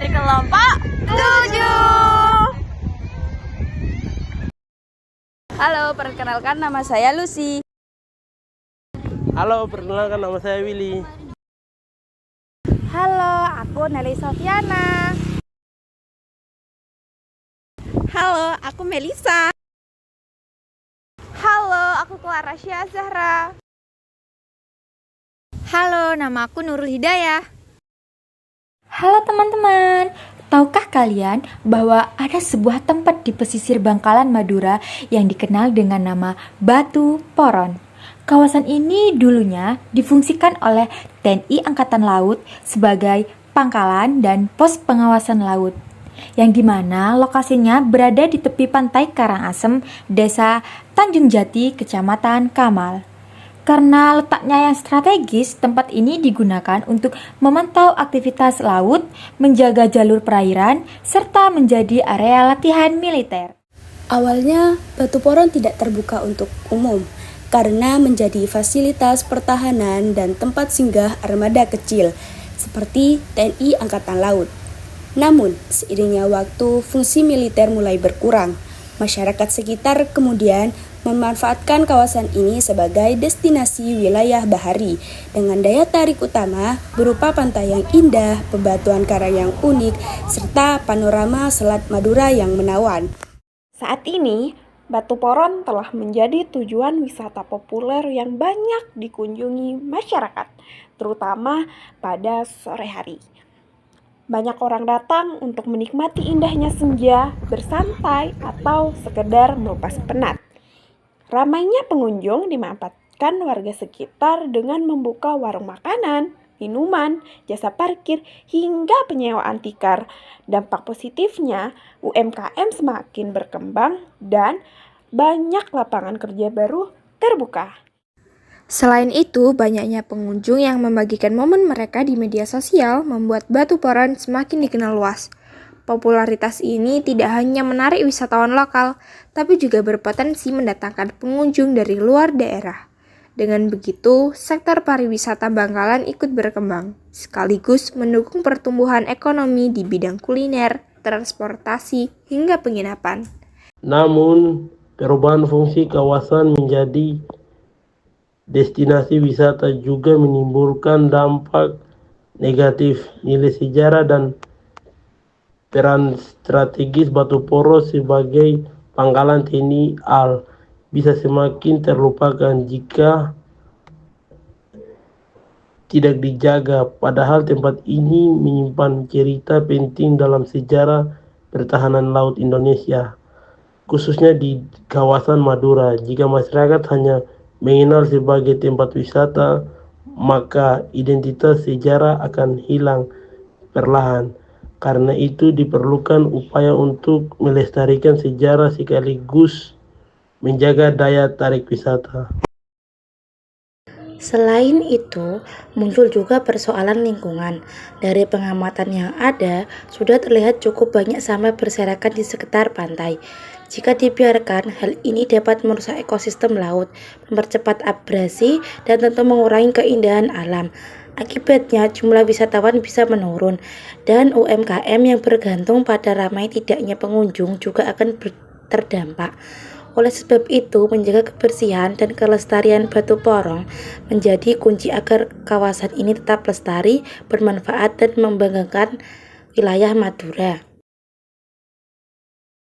di kelompok 7. Halo, perkenalkan nama saya Lucy. Halo, perkenalkan nama saya Willy. Halo, aku Nelly Sofiana. Halo, aku Melisa. Halo, aku Clara Syah Zahra. Halo, nama aku Nurul Hidayah. Halo teman-teman, tahukah kalian bahwa ada sebuah tempat di pesisir Bangkalan, Madura yang dikenal dengan nama Batu Poron? Kawasan ini dulunya difungsikan oleh TNI Angkatan Laut sebagai pangkalan dan pos pengawasan laut, yang dimana lokasinya berada di tepi pantai Karangasem, Desa Tanjung Jati, Kecamatan Kamal. Karena letaknya yang strategis, tempat ini digunakan untuk memantau aktivitas laut, menjaga jalur perairan, serta menjadi area latihan militer. Awalnya, Batu Poron tidak terbuka untuk umum karena menjadi fasilitas pertahanan dan tempat singgah armada kecil seperti TNI Angkatan Laut. Namun, seiringnya waktu, fungsi militer mulai berkurang. Masyarakat sekitar kemudian memanfaatkan kawasan ini sebagai destinasi wilayah bahari dengan daya tarik utama berupa pantai yang indah, bebatuan karang yang unik, serta panorama Selat Madura yang menawan. Saat ini, Batu Poron telah menjadi tujuan wisata populer yang banyak dikunjungi masyarakat, terutama pada sore hari. Banyak orang datang untuk menikmati indahnya senja, bersantai, atau sekedar melepas penat. Ramainya pengunjung dimanfaatkan warga sekitar dengan membuka warung makanan, minuman, jasa parkir, hingga penyewaan tikar. Dampak positifnya, UMKM semakin berkembang dan banyak lapangan kerja baru terbuka. Selain itu, banyaknya pengunjung yang membagikan momen mereka di media sosial membuat Batu Poron semakin dikenal luas. Popularitas ini tidak hanya menarik wisatawan lokal, tapi juga berpotensi mendatangkan pengunjung dari luar daerah. Dengan begitu, sektor pariwisata Bangkalan ikut berkembang, sekaligus mendukung pertumbuhan ekonomi di bidang kuliner, transportasi, hingga penginapan. Namun, perubahan fungsi kawasan menjadi destinasi wisata juga menimbulkan dampak negatif. Nilai sejarah dan peran strategis Batu Poron sebagai pangkalan TNI AL bisa semakin terlupakan jika tidak dijaga. Padahal tempat ini menyimpan cerita penting dalam sejarah pertahanan laut Indonesia, khususnya di kawasan Madura. Jika masyarakat hanya mengenal sebagai tempat wisata, maka identitas sejarah akan hilang perlahan. Karena itu diperlukan upaya untuk melestarikan sejarah sekaligus menjaga daya tarik wisata. Selain itu, muncul juga persoalan lingkungan. Dari pengamatan yang ada, sudah terlihat cukup banyak sampah berserakan di sekitar pantai. Jika dibiarkan, hal ini dapat merusak ekosistem laut, mempercepat abrasi, dan tentu mengurangi keindahan alam. Akibatnya, jumlah wisatawan bisa menurun, dan UMKM yang bergantung pada ramai tidaknya pengunjung juga akan terdampak. Oleh sebab itu, menjaga kebersihan dan kelestarian Batu Poron menjadi kunci agar kawasan ini tetap lestari, bermanfaat, dan membanggakan wilayah Madura.